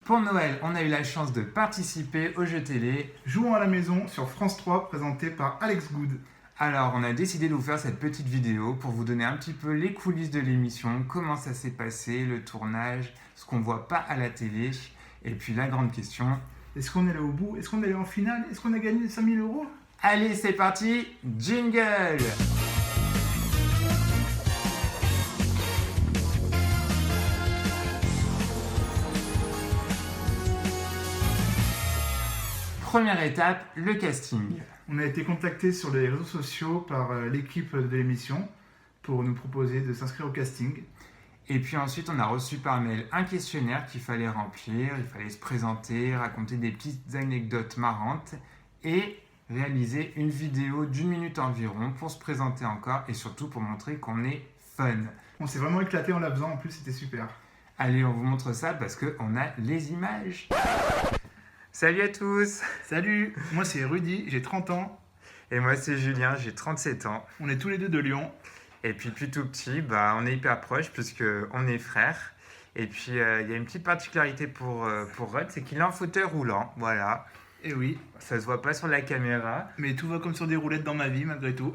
Pour Noël, on a eu la chance de participer au jeu télé. Jouons à la maison sur France 3, présenté par Alex Good. Alors, on a décidé de vous faire cette petite vidéo pour vous donner un petit peu les coulisses de l'émission, comment ça s'est passé, le tournage, ce qu'on voit pas à la télé. Et puis la grande question... Est-ce qu'on est allé au bout? Est-ce qu'on est allé en finale? Est-ce qu'on a gagné 5 000 €? Allez, c'est parti, jingle! Première étape, le casting. On a été contacté sur les réseaux sociaux par l'équipe de l'émission pour nous proposer de s'inscrire au casting. Et puis ensuite, on a reçu par mail un questionnaire qu'il fallait remplir, il fallait se présenter, raconter des petites anecdotes marrantes et réaliser une vidéo d'1 minute environ pour se présenter encore et surtout pour montrer qu'on est fun. On s'est vraiment éclaté en la faisant, en plus c'était super. Allez, on vous montre ça parce qu'on a les images. Salut à tous! Salut, moi c'est Rudy, j'ai 30 ans. Et moi c'est Julien, j'ai 37 ans. On est tous les deux de Lyon. Et puis depuis tout petit, on est hyper proches puisqu'on est frères. Et puis il y a une petite particularité pour Rod, c'est qu'il est en fauteuil roulant, voilà. Et oui. Ça se voit pas sur la caméra. Mais tout va comme sur des roulettes dans ma vie malgré tout.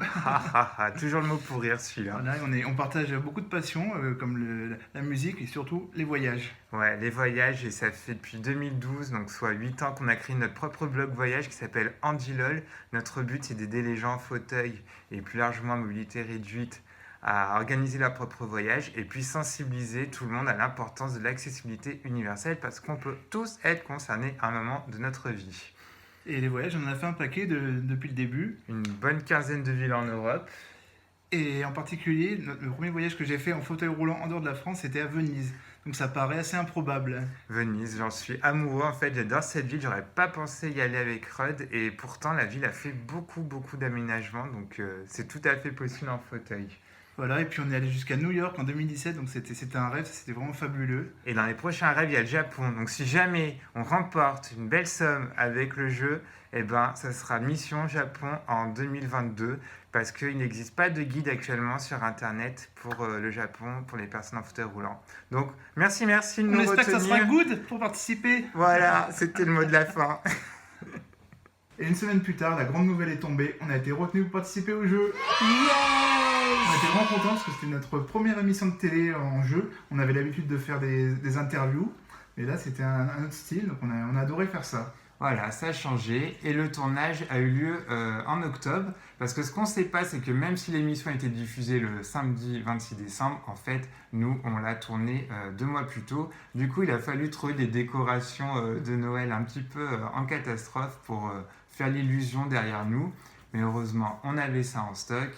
Toujours le mot pour rire celui-là. Voilà, on partage beaucoup de passions comme la musique et surtout les voyages. Ouais, les voyages, et ça fait depuis 2012, donc soit 8 ans qu'on a créé notre propre blog voyage qui s'appelle AndyLol. Notre but c'est d'aider les gens en fauteuil et plus largement en mobilité réduite à organiser leur propre voyage et puis sensibiliser tout le monde à l'importance de l'accessibilité universelle parce qu'on peut tous être concernés à un moment de notre vie. Et les voyages, on en a fait un paquet depuis le début. Une bonne quinzaine de villes en Europe. Et en particulier, le premier voyage que j'ai fait en fauteuil roulant en dehors de la France, c'était à Venise. Donc ça paraît assez improbable. Venise, j'en suis amoureux en fait, j'adore cette ville, j'aurais pas pensé y aller avec Rod et pourtant la ville a fait beaucoup d'aménagements donc c'est tout à fait possible en fauteuil. Voilà, et puis on est allé jusqu'à New York en 2017, donc c'était un rêve, c'était vraiment fabuleux. Et dans les prochains rêves, il y a le Japon. Donc si jamais on remporte une belle somme avec le jeu, ça sera Mission Japon en 2022, parce qu'il n'existe pas de guide actuellement sur Internet pour le Japon, pour les personnes en fauteuil roulant. Donc merci de nous retenir. On espère que ça sera good pour participer. Voilà, c'était le mot de la fin. Et une semaine plus tard, la grande nouvelle est tombée, on a été retenus pour participer au jeu. On était vraiment contents parce que c'était notre première émission de télé en jeu. On avait l'habitude de faire des interviews, mais là c'était un autre style, donc on a adoré faire ça. Voilà, ça a changé et le tournage a eu lieu en octobre parce que ce qu'on ne sait pas, c'est que même si l'émission a été diffusée le samedi 26 décembre, en fait, nous, on l'a tournée 2 mois plus tôt. Du coup, il a fallu trouver des décorations de Noël un petit peu en catastrophe pour faire l'illusion derrière nous. Mais heureusement, on avait ça en stock.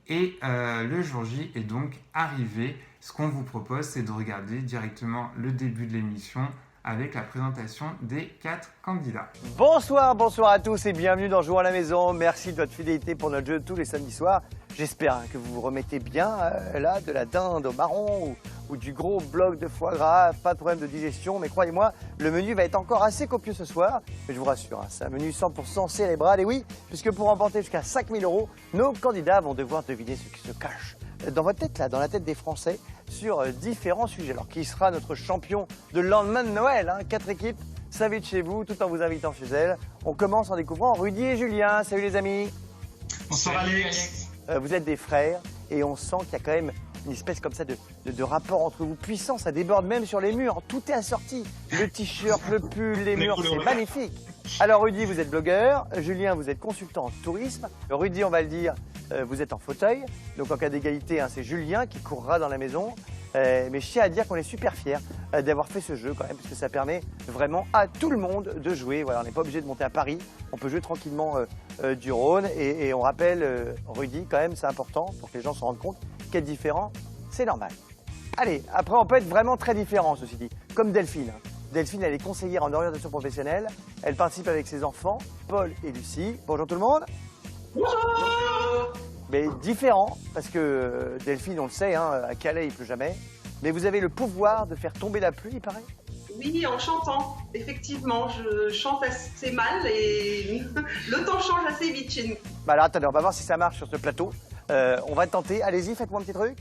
Et le jour J est donc arrivé. Ce qu'on vous propose, c'est de regarder directement le début de l'émission avec la présentation des 4 candidats. Bonsoir à tous et bienvenue dans Jouons à la maison. Merci de votre fidélité pour notre jeu tous les samedis soirs. J'espère que vous vous remettez bien là de la dinde au marron ou du gros bloc de foie gras. Pas de problème de digestion, mais croyez-moi, le menu va être encore assez copieux ce soir. Mais je vous rassure, c'est un menu 100% cérébral. Et oui, puisque pour remporter jusqu'à 5 000 €, nos candidats vont devoir deviner ce qui se cache dans votre tête, là, dans la tête des Français, sur différents sujets. Alors, qui sera notre champion de lendemain de Noël 4 équipes s'invitent chez vous, tout en vous invitant chez elles. On commence en découvrant Rudy et Julien. Salut les amis. Bonsoir Alex. Vous êtes des frères et on sent qu'il y a quand même une espèce comme ça de rapport entre vous puissant. Ça déborde même sur les murs. Tout est assorti. Le t-shirt, le pull, les murs, c'est magnifique. Alors Rudy, vous êtes blogueur. Julien, vous êtes consultant en tourisme. Rudy, on va le dire, vous êtes en fauteuil. Donc en cas d'égalité, c'est Julien qui courra dans la maison. Mais je tiens à dire qu'on est super fiers d'avoir fait ce jeu quand même, parce que ça permet vraiment à tout le monde de jouer. Voilà, on n'est pas obligé de monter à Paris, on peut jouer tranquillement du Rhône. Et on rappelle, Rudy, quand même, c'est important pour que les gens se rendent compte qu'être différent, c'est normal. Allez, après on peut être vraiment très différent, ceci dit, comme Delphine. Delphine, elle est conseillère en orientation professionnelle. Elle participe avec ses enfants, Paul et Lucie. Bonjour tout le monde. Bonjour. Mais différent, parce que Delphine, on le sait, à Calais, il pleut jamais. Mais vous avez le pouvoir de faire tomber la pluie, il paraît? Oui, en chantant. Effectivement, je chante assez mal et le temps change assez vite chez nous. Alors attendez, on va voir si ça marche sur ce plateau. On va tenter. Allez-y, faites-moi un petit truc.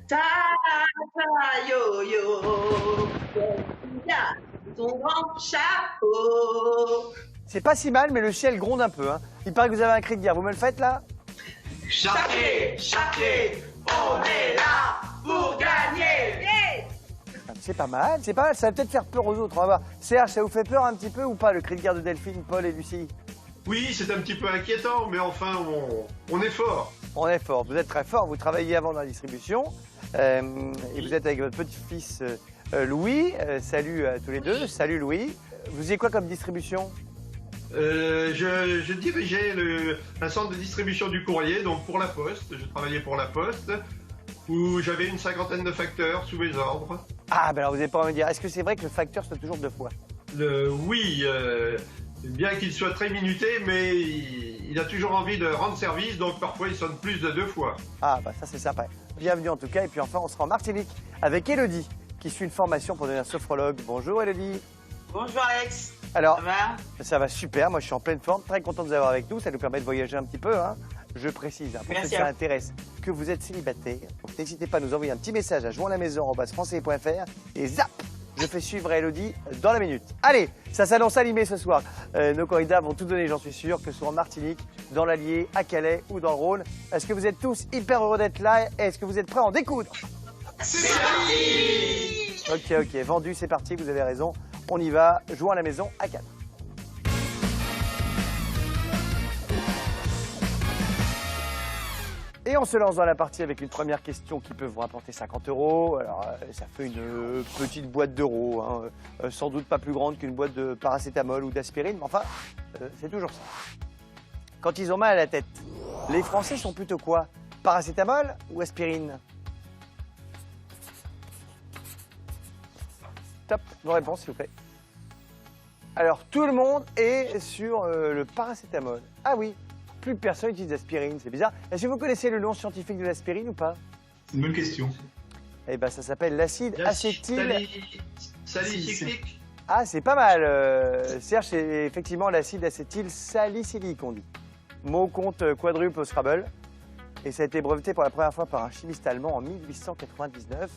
Ta ta yo yo. Ya ton grand chapeau. C'est pas si mal, mais le ciel gronde un peu. Hein. Il paraît que vous avez un cri de guerre. Vous me le faites là? Chartier, Chartier, on est là pour gagner. C'est pas mal, c'est pas mal. Ça va peut-être faire peur aux autres. On va voir. Serge, ça vous fait peur un petit peu ou pas, le cri de guerre de Delphine, Paul et Lucie? Oui, c'est un petit peu inquiétant, mais enfin, on est fort. On est fort. Vous êtes très fort. Vous travaillez avant dans la distribution. Et vous êtes avec votre petit-fils Louis. Salut à tous les deux. Salut Louis. Vous faisiez quoi comme distribution? Je dirigeais un centre de distribution du courrier, donc pour la Poste. Je travaillais pour la Poste, où j'avais une 50aine de facteurs sous mes ordres. Ah, ben alors vous n'avez pas envie de dire. Est-ce que c'est vrai que le facteur soit toujours deux fois? Oui, bien qu'il soit très minuté, mais il a toujours envie de rendre service, donc parfois il sonne plus de 2 fois. Ah, bah ça c'est sympa. Bienvenue en tout cas. Et puis enfin, on sera en Martinique avec Elodie, qui suit une formation pour devenir sophrologue. Bonjour Elodie. Bonjour Alex. Alors, Ça va? ça va super. Moi, je suis en pleine forme. Très content de vous avoir avec nous. Ça nous permet de voyager un petit peu. Hein. Je précise, hein, pour Merci ceux que à ça vous. intéresse, que vous êtes célibataire. Donc n'hésitez pas à nous envoyer un petit message à joindlamaison@francais.fr et zap, je fais suivre à Elodie dans la minute. Allez, ça s'annonce animé ce soir. Nos candidats vont tout donner, j'en suis sûr, que ce soit en Martinique, dans l'Allier, à Calais ou dans le Rhône. Est-ce que vous êtes tous hyper heureux d'être là? Est-ce que vous êtes prêts à en découdre? C'est parti. Ok, vendu, c'est parti, vous avez raison. On y va, jouons à la maison à 4. Et on se lance dans la partie avec une première question qui peut vous rapporter 50 €. Alors, ça fait une petite boîte d'euros, hein. Sans doute pas plus grande qu'une boîte de paracétamol ou d'aspirine, mais enfin, c'est toujours ça. Quand ils ont mal à la tête, les Français sont plutôt quoi? Paracétamol ou aspirine? Top, vos réponses s'il vous plaît. Alors, tout le monde est sur le paracétamol. Ah oui, plus personne utilise l'aspirine, c'est bizarre. Est-ce que vous connaissez le nom scientifique de l'aspirine ou pas? C'est une bonne question. Eh bien, ça s'appelle l'acide acétyl. Salicylique. Ah, c'est pas mal. Serge, c'est effectivement l'acide acétyl salicylique, on dit. Mot compte quadruple au Scrabble. Et ça a été breveté pour la première fois par un chimiste allemand en 1899.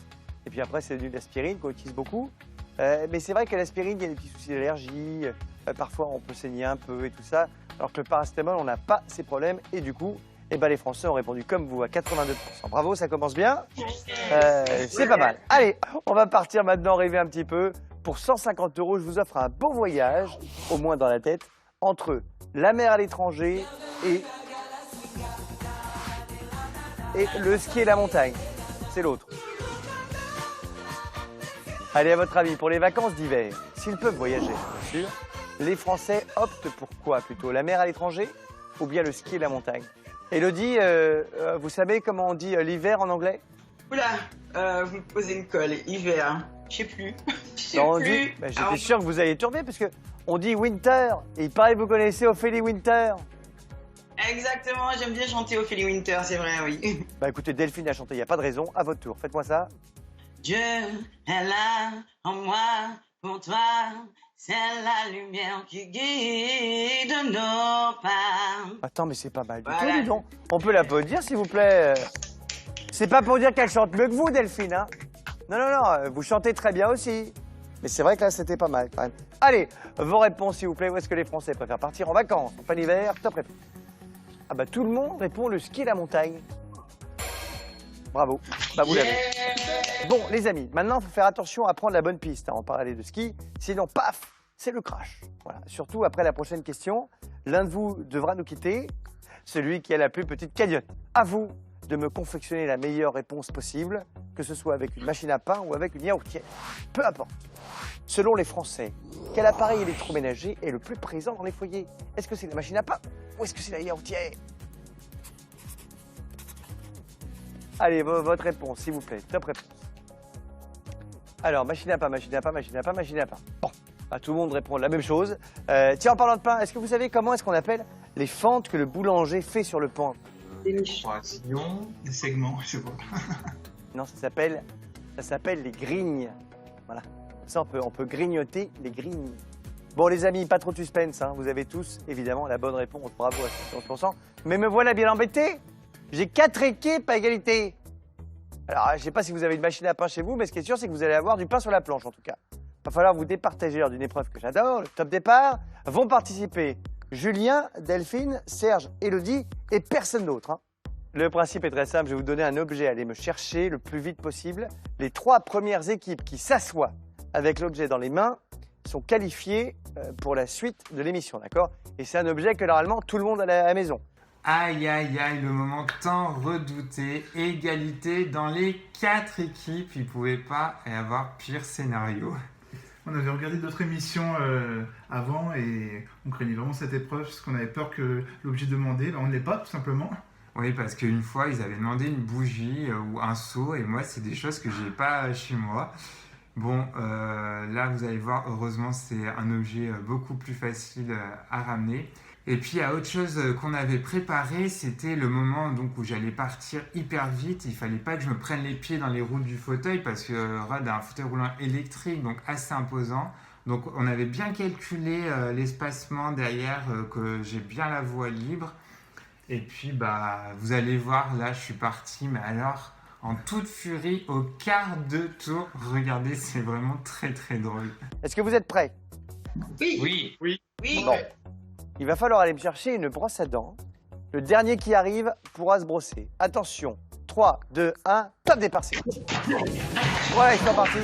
Et puis après, c'est devenu l'aspirine qu'on utilise beaucoup. Mais c'est vrai qu'à l'aspirine, il y a des petits soucis d'allergie. Parfois, on peut saigner un peu et tout ça. Alors que le paracétamol, on n'a pas ces problèmes. Et du coup, eh ben, les Français ont répondu comme vous à 82%. Bravo, ça commence bien. C'est pas mal. Allez, on va partir maintenant, rêver un petit peu. Pour 150 €, je vous offre un beau voyage, au moins dans la tête, entre la mer à l'étranger et le ski et la montagne. C'est l'autre. Allez, à votre avis, pour les vacances d'hiver, s'ils peuvent voyager, bien sûr, les Français optent pour quoi plutôt? La mer à l'étranger ou bien le ski et la montagne? Élodie, vous savez comment on dit l'hiver en anglais? Oula, vous me posez une colle. Hiver, je sais plus. Je sais Non, on plus. dit, j'étais sûr que vous alliez tourner parce que on dit winter. Et il paraît que vous connaissez Ophélie Winter. Exactement, j'aime bien chanter Ophélie Winter, c'est vrai, oui. Bah écoutez, Delphine a chanté, il n'y a pas de raison. À votre tour, faites-moi ça. Dieu est là en moi, pour toi, c'est la lumière qui guide nos pas. Attends, mais c'est pas mal du Voilà. tout, dis donc. On peut l'applaudir, s'il vous plaît. C'est pas pour dire qu'elle chante mieux que vous, Delphine, hein. Non, vous chantez très bien aussi. Mais c'est vrai que là, c'était pas mal, quand même. Allez, vos réponses, s'il vous plaît. Où est-ce que les Français préfèrent partir en vacances, en plein hiver? Top réponse. Ah bah, tout le monde répond le ski et la montagne. Bravo. Bah, vous l'avez. Bon, les amis, maintenant, il faut faire attention à prendre la bonne piste. On parlait de ski, sinon, paf, c'est le crash. Voilà. Surtout après la prochaine question, l'un de vous devra nous quitter, celui qui a la plus petite cagnotte. À vous de me confectionner la meilleure réponse possible, que ce soit avec une machine à pain ou avec une yaourtière. Peu importe. Selon les Français, quel appareil électroménager est le plus présent dans les foyers? Est-ce que c'est la machine à pain ou est-ce que c'est la yaourtière? Allez, votre réponse, s'il vous plaît. Top réponse. Alors, machine à pain, machine à pain, machine à pain, machine à pain. Bon, bah, tout le monde répond la même chose. Tiens, en parlant de pain, est-ce que vous savez comment est-ce qu'on appelle les fentes que le boulanger fait sur le pain? Des miches. Des segments, je sais pas. Non, ça s'appelle les grignes. Voilà. Ça, on peut grignoter les grignes. Bon, les amis, pas trop de suspense, hein. Vous avez tous, évidemment, la bonne réponse. Bravo à 71%. Mais me voilà bien embêté. J'ai 4 équipes à égalité. Alors, je ne sais pas si vous avez une machine à pain chez vous, mais ce qui est sûr, c'est que vous allez avoir du pain sur la planche, en tout cas. va falloir vous départager lors d'une épreuve que j'adore, le top départ. Vont participer Julien, Delphine, Serge, Élodie et personne d'autre. Hein. Le principe est très simple, je vais vous donner un objet à aller me chercher le plus vite possible. Les 3 premières équipes qui s'assoient avec l'objet dans les mains sont qualifiées pour la suite de l'émission, d'accord? Et c'est un objet que normalement tout le monde a à la maison. Aïe, aïe, aïe, le moment tant redouté, égalité dans les 4 équipes, il ne pouvait pas y avoir pire scénario. On avait regardé d'autres émissions avant et on craignait vraiment cette épreuve parce qu'on avait peur que l'objet demandé, on ne l'ait pas tout simplement. Oui, parce qu'une fois, ils avaient demandé une bougie ou un seau, et moi, c'est des choses que je n'ai pas chez moi. Bon, là, vous allez voir, heureusement, c'est un objet beaucoup plus facile à ramener. Et puis, il y a autre chose qu'on avait préparé, c'était le moment donc, où j'allais partir hyper vite. Il ne fallait pas que je me prenne les pieds dans les roues du fauteuil, parce que Rod a un fauteuil roulant électrique, donc assez imposant. Donc, on avait bien calculé l'espacement derrière, que j'ai bien la voie libre. Et puis, vous allez voir, là, je suis parti, mais alors, en toute furie, au quart de tour. Regardez, c'est vraiment très, très drôle. Est-ce que vous êtes prêts? Oui. Oui. Bon. Il va falloir aller me chercher une brosse à dents. Le dernier qui arrive pourra se brosser. Attention, 3, 2, 1, top départ, c'est parti. Ouais, ils sont partis.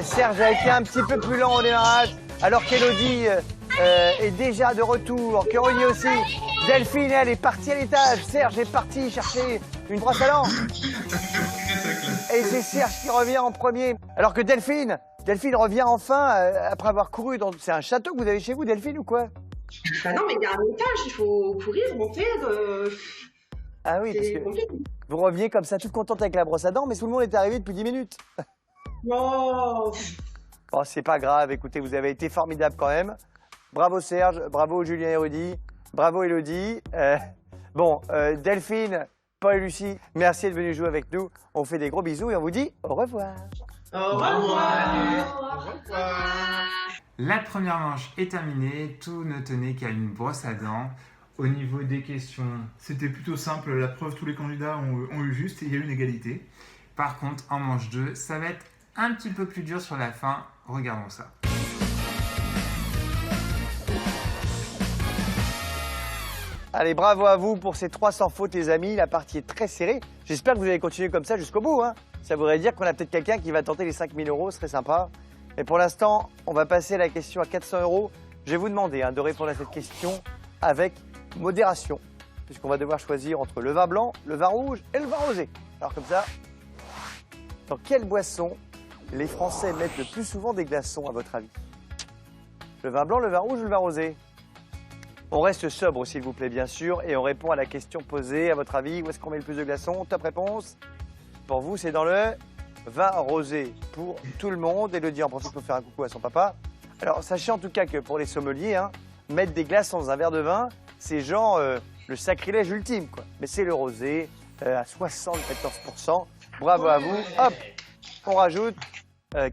Serge a été un petit peu plus lent au démarrage, alors qu'Élodie est déjà de retour. Caroline aussi. Delphine, elle est partie à l'étage. Serge est parti chercher une brosse à dents. Et c'est Serge qui revient en premier. Alors que Delphine revient enfin après avoir couru dans... C'est un château que vous avez chez vous, Delphine, ou quoi? Bah non, mais il y a un étage, il faut courir, monter. Ah oui, parce C'est que compliqué. vous reveniez comme ça, toute contente avec la brosse à dents, mais tout le monde est arrivé depuis 10 minutes. Oh. Bon, c'est pas grave, écoutez, vous avez été formidable quand même. Bravo Serge, bravo Julien et Rudy, bravo Élodie. Delphine, Paul et Lucie, merci d'être venus jouer avec nous. On vous fait des gros bisous et on vous dit au revoir. Au revoir. La première manche est terminée, tout ne tenait qu'à une brosse à dents. Au niveau des questions, C'était plutôt simple, la preuve, tous les candidats ont eu juste et il y a eu une égalité. par contre, en manche 2, ça va être un petit peu plus dur sur la fin. Regardons ça. Allez, bravo à vous pour ces 300 fautes les amis, la partie est très serrée. J'espère que vous allez continuer comme ça jusqu'au bout. Hein. Ça voudrait dire qu'on a peut-être quelqu'un qui va tenter les 5000 €, ce serait sympa. Et pour l'instant, on va passer à la question à 400 €. Je vais vous demander de répondre à cette question avec modération, puisqu'on va devoir choisir entre le vin blanc, le vin rouge et le vin rosé. Alors comme ça, dans quelle boisson les Français mettent le plus souvent des glaçons à votre avis? Le vin blanc, le vin rouge ou le vin rosé? On reste sobre s'il vous plaît bien sûr et on répond à la question posée. À votre avis, où est-ce qu'on met le plus de glaçons? Top réponse. Pour vous, c'est dans le vin rosé pour tout le monde. Élodie en profite pour faire un coucou à son papa. Alors sachez en tout cas que pour les sommeliers, mettre des glaçons dans un verre de vin, c'est genre le sacrilège ultime, quoi. Mais c'est le rosé à 74%. Bravo à vous. Hop, on rajoute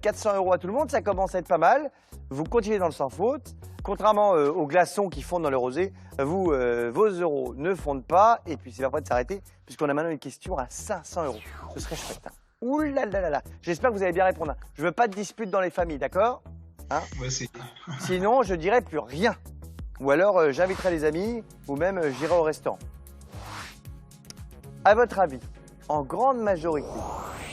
400 € à tout le monde, ça commence à être pas mal. Vous continuez dans le sans faute. Contrairement aux glaçons qui fondent dans le rosé, vos euros ne fondent pas. Et puis c'est pas prêt de s'arrêter, puisqu'on a maintenant une question à 500 €. Ce serait chouette. Ouh là là là là. J'espère que vous allez bien répondre. Je veux pas de dispute dans les familles, d'accord? Sinon, je dirai plus rien. Ou alors, j'inviterai les amis, ou même j'irai au restaurant. À votre avis, en grande majorité,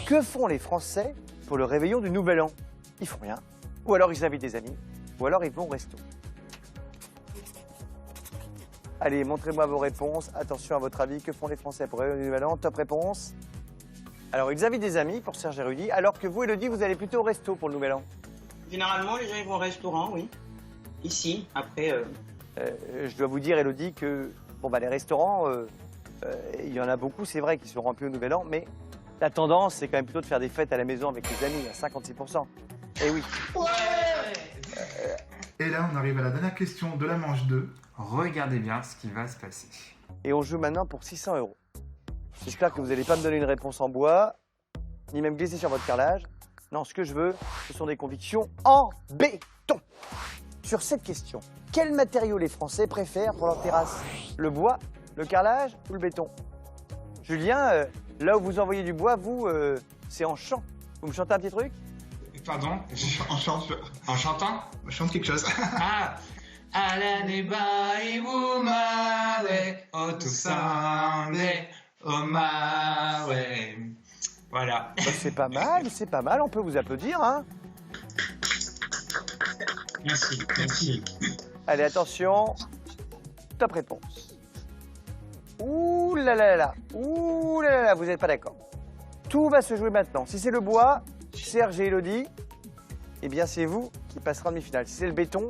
que font les Français pour le réveillon du Nouvel An? Ils font rien. Ou alors ils invitent des amis, ou alors ils vont au resto. Allez, montrez-moi vos réponses. Attention à votre avis, que font les Français pour le réveillon du Nouvel An? Top réponse. Alors, ils invitent des amis pour Serge et Rudy, alors que vous, Élodie, vous allez plutôt au resto pour le Nouvel An. Généralement, les gens ils vont au restaurant, oui. Ici, après... Je dois vous dire, Élodie, que les restaurants, il y en a beaucoup, c'est vrai, qui sont remplis au Nouvel An, mais la tendance, c'est quand même plutôt de faire des fêtes à la maison avec les amis, à 56%. Eh oui. Et là, on arrive à la dernière question de la manche 2. Regardez bien ce qui va se passer. Et on joue maintenant pour 600 €. J'espère que vous n'allez pas me donner une réponse en bois, ni même glisser sur votre carrelage. Non, ce que je veux, ce sont des convictions en béton. Sur cette question, quel matériau les Français préfèrent pour leur terrasse? Le bois, le carrelage ou le béton? Julien, Là où vous envoyez du bois, vous, c'est en chant. Vous me chantez un petit truc? Pardon? On chante, En chantant? on chante quelque chose. Ah! Alane bai umare, o tu sande, o mare. Voilà. Bah, c'est pas mal, on peut vous applaudir, hein. Merci, merci. Allez, attention, top réponse. Ouh là là là, ouh là là là, vous n'êtes pas d'accord. Tout va se jouer maintenant. Si c'est le bois, Serge et Elodie, eh bien c'est vous qui passerez en demi-finale. Si c'est le béton,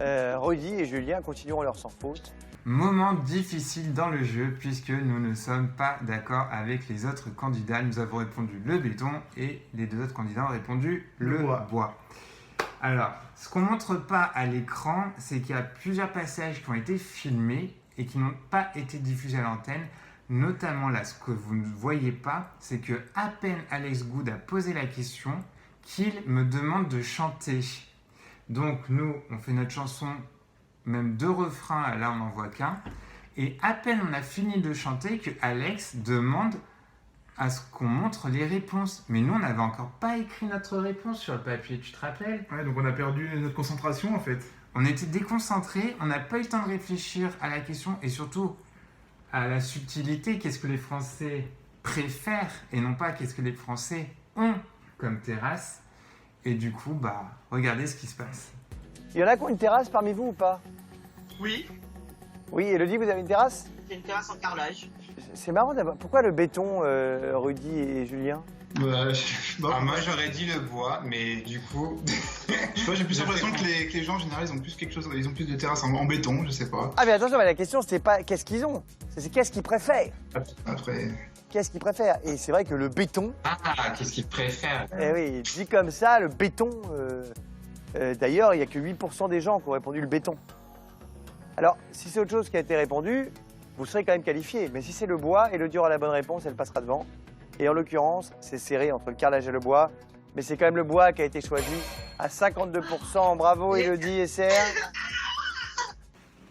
Rudy et Julien continueront leur sans faute. Moment difficile dans le jeu puisque nous ne sommes pas d'accord avec les autres candidats. Nous avons répondu le béton et les deux autres candidats ont répondu le bois. Alors, ce qu'on ne montre pas à l'écran, c'est qu'il y a plusieurs passages qui ont été filmés et qui n'ont pas été diffusés à l'antenne. Notamment là, ce que vous ne voyez pas, c'est que à peine Alex Good a posé la question, qu'il me demande de chanter. Donc nous, on fait notre chanson, même 2 refrains, là on n'en voit qu'un. Et à peine on a fini de chanter que Alex demande à ce qu'on montre les réponses. Mais nous, on n'avait encore pas écrit notre réponse sur le papier, tu te rappelles? Ouais, donc on a perdu notre concentration en fait. On était déconcentrés, on n'a pas eu le temps de réfléchir à la question et surtout à la subtilité, qu'est-ce que les Français préfèrent et non pas qu'est-ce que les Français ont comme terrasse. Et du coup, bah, regardez ce qui se passe. Il y en a qui ont une terrasse parmi vous ou pas? Oui, Oui, Elodie, vous avez une terrasse? J'ai une terrasse en carrelage. C'est marrant d'avoir... Pourquoi le béton, Rudy et Julien? Moi, j'aurais dit le bois, mais du coup... Je sais pas, j'ai plus l'impression que les gens en général ils ont plus quelque chose, ils ont plus de terrasse en béton, je sais pas. Ah mais attention, mais la question c'était pas qu'est-ce qu'ils ont, c'est qu'est-ce qu'ils préfèrent. Après. Qu'est-ce qu'ils préfèrent? Et c'est vrai que le béton, Ah, qu'est-ce qu'ils préfèrent? eh oui, dit comme ça, le béton, d'ailleurs il n'y a que 8% des gens qui ont répondu le béton. Alors, si c'est autre chose qui a été répondu, vous serez quand même qualifié. Mais si c'est le bois, Elodie aura la bonne réponse, elle passera devant. Et en l'occurrence, c'est serré entre le carrelage et le bois. Mais c'est quand même le bois qui a été choisi à 52%. Bravo Elodie et Serge.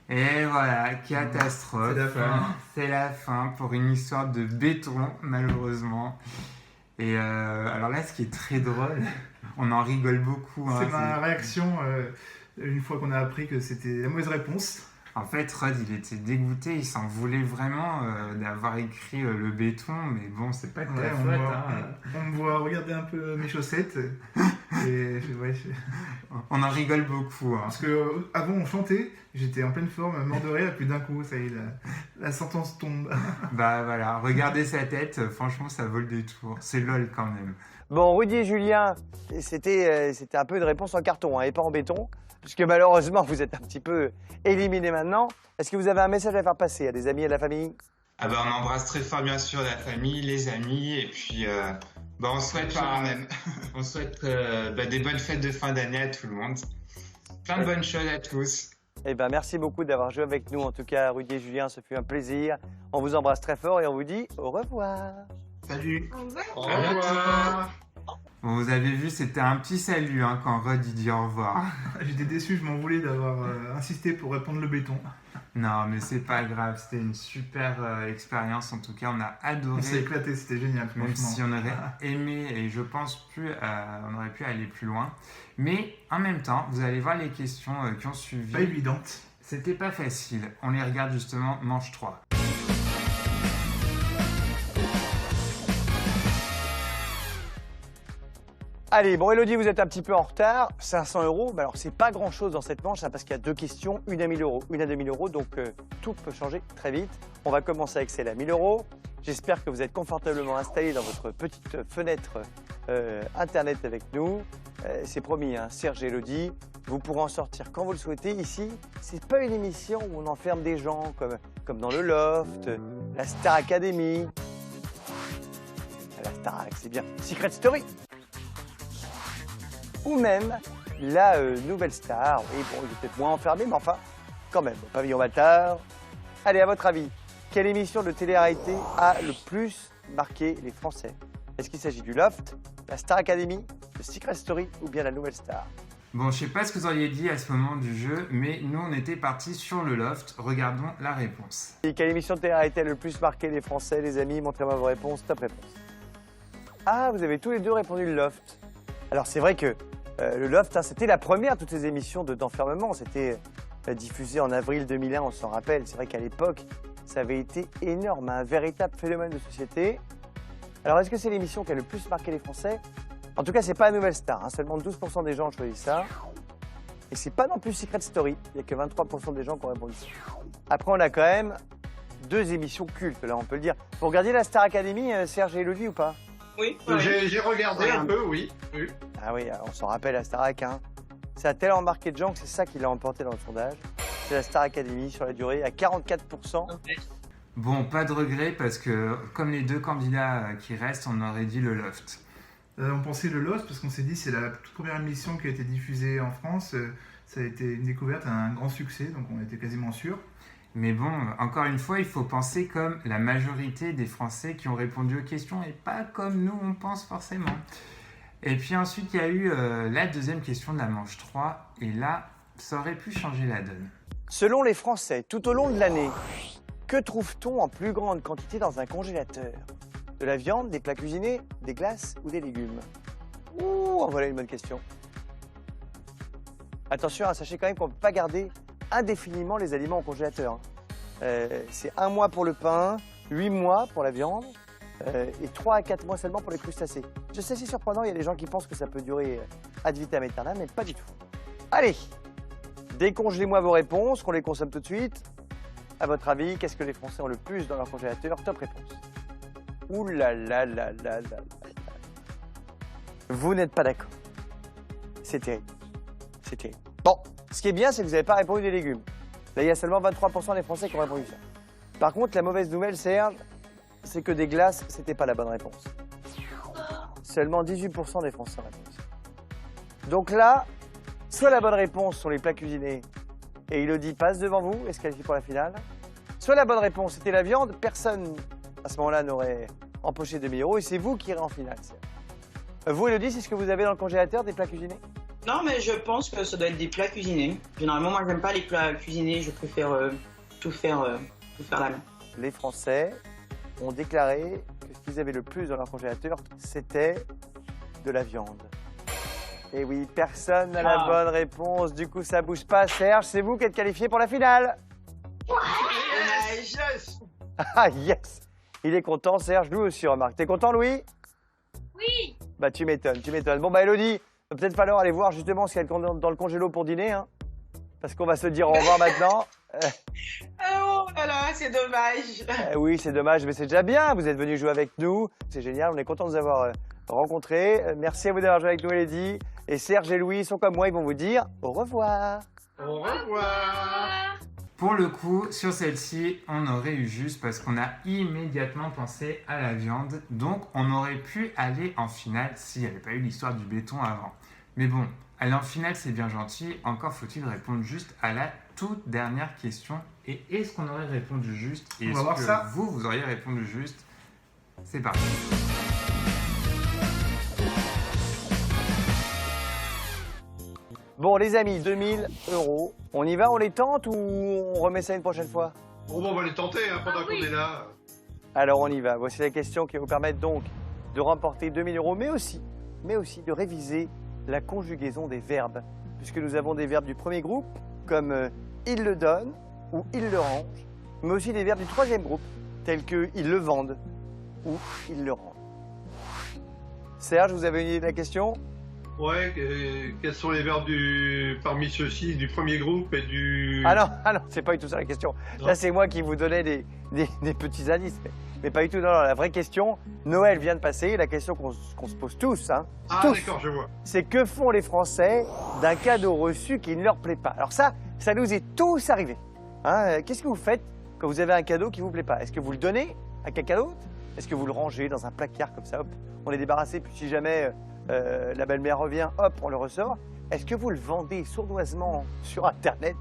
Et voilà, catastrophe. C'est la fin. C'est la fin pour une histoire de béton, malheureusement. Et alors là, ce qui est très drôle, on en rigole beaucoup. C'est ma réaction une fois qu'on a appris que c'était la mauvaise réponse. En fait, Rod, il était dégoûté, il s'en voulait vraiment d'avoir écrit le béton, mais bon, c'est pas de ta faute. On me voit regarder un peu mes chaussettes. Et On en rigole beaucoup. Hein. Parce que avant on chantait, j'étais en pleine forme, mort de rire, et puis d'un coup, ça y est, la sentence tombe. Bah voilà, regardez sa tête, franchement, ça vaut le détour. C'est lol quand même. Bon, Rudy et Julien, c'était un peu une réponse en carton, hein, et pas en béton. Puisque malheureusement, vous êtes un petit peu éliminés maintenant. Est-ce que vous avez un message à faire passer à des amis et à la famille? Ah bah, on embrasse très fort, bien sûr, la famille, les amis, et puis bah, on souhaite, des bonnes fêtes de fin d'année à tout le monde. Plein de bonnes choses à tous. Eh ben, merci beaucoup d'avoir joué avec nous. En tout cas, Rudy et Julien, ce fut un plaisir. On vous embrasse très fort et on vous dit au revoir. Salut. au revoir. Bon, vous avez vu, c'était un petit salut hein, quand Rod il dit au revoir. J'étais déçu, je m'en voulais d'avoir insisté pour répondre le béton. Non, mais c'est pas grave, c'était une super expérience. En tout cas, on a adoré. On s'est éclaté, c'était génial, franchement. Même si on aurait aimé, et je pense on aurait pu aller plus loin. Mais en même temps, vous allez voir les questions qui ont suivi. Pas évidente. C'était pas facile. On les regarde justement manche 3. Allez, bon, Elodie, vous êtes un petit peu en retard. 500 €, mais alors c'est pas grand-chose dans cette manche, hein, parce qu'il y a 2 questions, une à 1 000 €, une à 2 000 €, donc tout peut changer très vite. On va commencer avec celle à 1 000 €. J'espère que vous êtes confortablement installés dans votre petite fenêtre Internet avec nous. C'est promis, hein, Serge et Elodie, vous pourrez en sortir quand vous le souhaitez. Ici, c'est pas une émission où on enferme des gens comme dans le Loft, la Star Academy. La Star, c'est bien. Secret Story. Ou même la nouvelle star. Oui, bon, il est peut-être moins enfermé, mais enfin, quand même, Pavillon Bâtard. Allez, à votre avis, quelle émission de télé-réalité a le plus marqué les Français? Est-ce qu'il s'agit du Loft, la Star Academy, le Secret Story ou bien la nouvelle star? Bon, je sais pas ce que vous auriez dit à ce moment du jeu, mais nous, on était partis sur le loft. Regardons la réponse. Et quelle émission de télé a été le plus marqué les Français, les amis? Montrez-moi vos réponses. Top réponse. Ah, vous avez tous les deux répondu le loft. Alors, c'est vrai que le loft, hein, c'était la première de toutes ces émissions d'enfermement. C'était diffusé en avril 2001, on s'en rappelle. C'est vrai qu'à l'époque, ça avait été énorme, un véritable phénomène de société. Alors, est-ce que c'est l'émission qui a le plus marqué les Français? En tout cas, c'est pas la Nouvelle Star, hein. Seulement 12% des gens ont choisi ça. Et c'est pas non plus Secret Story, il n'y a que 23% des gens qui ont répondu ça. Après, on a quand même deux émissions cultes, là, on peut le dire. Vous regardiez la Star Academy, Serge et Elodie, ou pas? Oui. J'ai regardé un peu, oui. Ah oui, on s'en rappelle, la Star Ac, hein. Ça a tellement marqué de gens que c'est ça qui l'a emporté dans le sondage. C'est la Star Academy sur la durée, à 44%. Bon, pas de regret parce que, comme les deux candidats qui restent, on aurait dit le loft. On pensait le Lost parce qu'on s'est dit c'est la toute première émission qui a été diffusée en France. Ça a été une découverte, un grand succès, donc on était quasiment sûr. Mais bon, encore une fois, il faut penser comme la majorité des Français qui ont répondu aux questions et pas comme nous, on pense forcément. Et puis ensuite, il y a eu la deuxième question de la manche 3, et là, ça aurait pu changer la donne. Selon les Français, tout au long de l'année, que trouve-t-on en plus grande quantité dans un congélateur? De la viande, des plats cuisinés, des glaces ou des légumes? Ouh, en voilà une bonne question. Attention, hein, sachez quand même qu'on ne peut pas garder indéfiniment les aliments au congélateur, hein. C'est 1 mois pour le pain, 8 mois pour la viande et 3 à 4 mois seulement pour les crustacés. Je sais, c'est surprenant, il y a des gens qui pensent que ça peut durer ad vitam aeternam, mais pas du tout. Allez, décongelez-moi vos réponses, qu'on les consomme tout de suite. À votre avis, qu'est-ce que les Français ont le plus dans leur congélateur? Top réponse. Ouh là là là là là là. Vous n'êtes pas d'accord. C'est terrible. C'est terrible. Bon, ce qui est bien, c'est que vous n'avez pas répondu des légumes. Là, il y a seulement 23% des Français qui ont répondu ça. Par contre, la mauvaise nouvelle, Serge, c'est que des glaces, c'était pas la bonne réponse. Seulement 18% des Français ont répondu ça. Donc là, soit la bonne réponse sont les plats cuisinés et Elodie passe devant vous et se qualifie pour la finale. Soit la bonne réponse, c'était la viande, personne à ce moment-là n'aurait empoché 2 000 € et c'est vous qui irez en finale. Vous, Elodie, c'est ce que vous avez dans le congélateur, des plats cuisinés? Non, mais je pense que ça doit être des plats cuisinés. Généralement, moi, j'aime pas les plats cuisinés. Je préfère tout faire la main. Les Français ont déclaré que ce qu'ils avaient le plus dans leur congélateur, c'était de la viande. Et oui, personne n'a la bonne réponse. Du coup, ça bouge pas. Serge, c'est vous qui êtes qualifié pour la finale. Yes. Ah, yes! Il est content, Serge. Nous aussi, remarque. T'es content, Louis? Oui. Bah, tu m'étonnes, tu m'étonnes. Bon, bah, Elodie, va peut-être falloir aller voir justement ce qu'il y a dans le congélo pour dîner, hein. Parce qu'on va se dire au revoir maintenant. Oh là là, c'est dommage. Oui, c'est dommage, mais c'est déjà bien. Vous êtes venus jouer avec nous. C'est génial. On est content de vous avoir rencontrés. Merci à vous d'avoir joué avec nous, Elodie. Et Serge et Louis sont comme moi, ils vont vous dire au revoir. Au revoir. Pour le coup, sur celle-ci, on aurait eu juste parce qu'on a immédiatement pensé à la viande. Donc, on aurait pu aller en finale s'il n'y avait pas eu l'histoire du béton avant. Mais bon, aller en finale, c'est bien gentil. Encore faut-il répondre juste à la toute dernière question. Et est-ce qu'on aurait répondu juste? Et On va est-ce voir que ça. vous auriez répondu juste? C'est parti. Bon, les amis, 2 000 €. On y va, on les tente ou on remet ça une prochaine fois? Bon, on va les tenter hein, pendant Ah oui. qu'on est là. Alors, on y va. Voici la question qui va vous permettre donc de remporter 2 000 €, mais aussi de réviser la conjugaison des verbes. Puisque nous avons des verbes du premier groupe, comme il le donne ou il le range, mais aussi des verbes du troisième groupe, tels que ils le vendent ou ils le rendent. Serge, vous avez une idée de la question? Ouais, quels sont les verbes parmi ceux-ci, du premier groupe et du... Ah non, c'est pas du tout ça la question. Non. Là, c'est moi qui vous donnais des petits indices, mais pas du tout. Non, la vraie question, Noël vient de passer, la question qu'on se pose tous, hein, Ah tous, d'accord, je vois. c'est que font les Français d'un cadeau reçu qui ne leur plaît pas? Alors ça nous est tous arrivé. Hein, qu'est-ce que vous faites quand vous avez un cadeau qui ne vous plaît pas? Est-ce que vous le donnez à quelqu'un d'autre? Est-ce que vous le rangez dans un placard comme ça, hop, on est débarrassé, puis si jamais la belle-mère revient, hop, on le ressort? Est-ce que vous le vendez sournoisement sur Internet?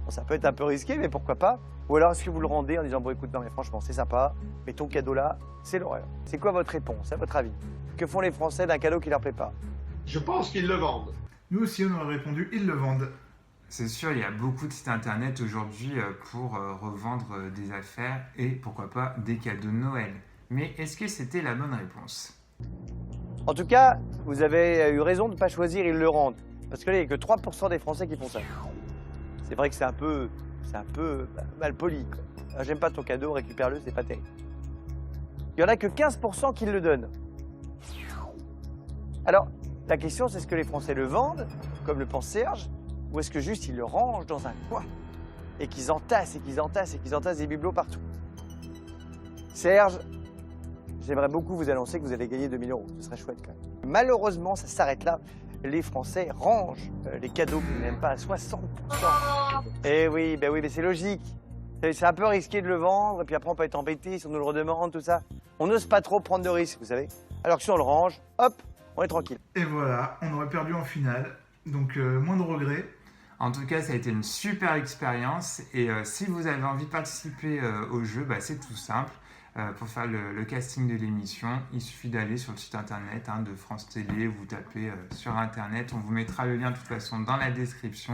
Bon, ça peut être un peu risqué, mais pourquoi pas? Ou alors est-ce que vous le rendez en disant, bon écoute, non mais franchement c'est sympa, mais ton cadeau là, c'est l'horreur. C'est quoi votre réponse, à votre avis? Que font les Français d'un cadeau qui ne leur plaît pas? Je pense qu'ils le vendent. Nous aussi, on aurait répondu ils le vendent. C'est sûr, il y a beaucoup de sites internet aujourd'hui pour revendre des affaires et pourquoi pas des cadeaux de Noël. Mais est-ce que c'était la bonne réponse? En tout cas, vous avez eu raison de ne pas choisir ils le rendent. Parce que là, il n'y a que 3% des Français qui font ça. C'est vrai que c'est un peu mal poli. J'aime pas ton cadeau, récupère-le, c'est pas terrible. Il n'y en a que 15% qui le donnent. Alors, la question, c'est est-ce que les Français le vendent, comme le pense Serge, ou est-ce que juste ils le rangent dans un coin et qu'ils entassent des bibelots partout? Serge, j'aimerais beaucoup vous annoncer que vous allez gagner 2000 €. Ce serait chouette quand même. Malheureusement, ça s'arrête là. Les Français rangent les cadeaux qu'ils n'aiment pas à 60%. Eh oui, mais c'est logique. C'est un peu risqué de le vendre, et puis après on peut être embêté si on nous le redemande, tout ça. On n'ose pas trop prendre de risques, vous savez. Alors que si on le range, hop, on est tranquille. Et voilà, on aurait perdu en finale. Donc moins de regrets. En tout cas, ça a été une super expérience et si vous avez envie de participer au jeu, c'est tout simple. Pour faire le casting de l'émission, il suffit d'aller sur le site internet de France Télé, vous tapez sur internet, on vous mettra le lien de toute façon dans la description.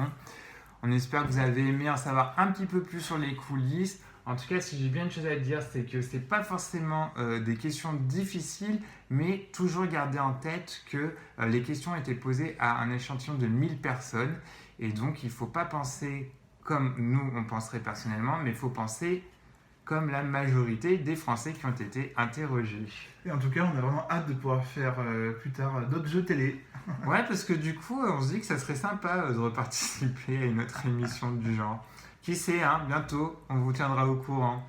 On espère que vous avez aimé en savoir un petit peu plus sur les coulisses. En tout cas, si j'ai bien une chose à dire, c'est que ce n'est pas forcément des questions difficiles, mais toujours garder en tête que les questions ont été posées à un échantillon de 1000 personnes. Et donc, il ne faut pas penser comme nous, on penserait personnellement, mais il faut penser comme la majorité des Français qui ont été interrogés. Et en tout cas, on a vraiment hâte de pouvoir faire plus tard d'autres jeux télé. Ouais, parce que du coup, on se dit que ça serait sympa de reparticiper à une autre émission du genre. Qui sait, bientôt, on vous tiendra au courant.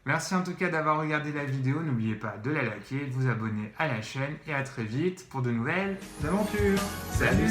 Merci en tout cas d'avoir regardé la vidéo. N'oubliez pas de la liker, de vous abonner à la chaîne et à très vite pour de nouvelles D'aventures. Salut.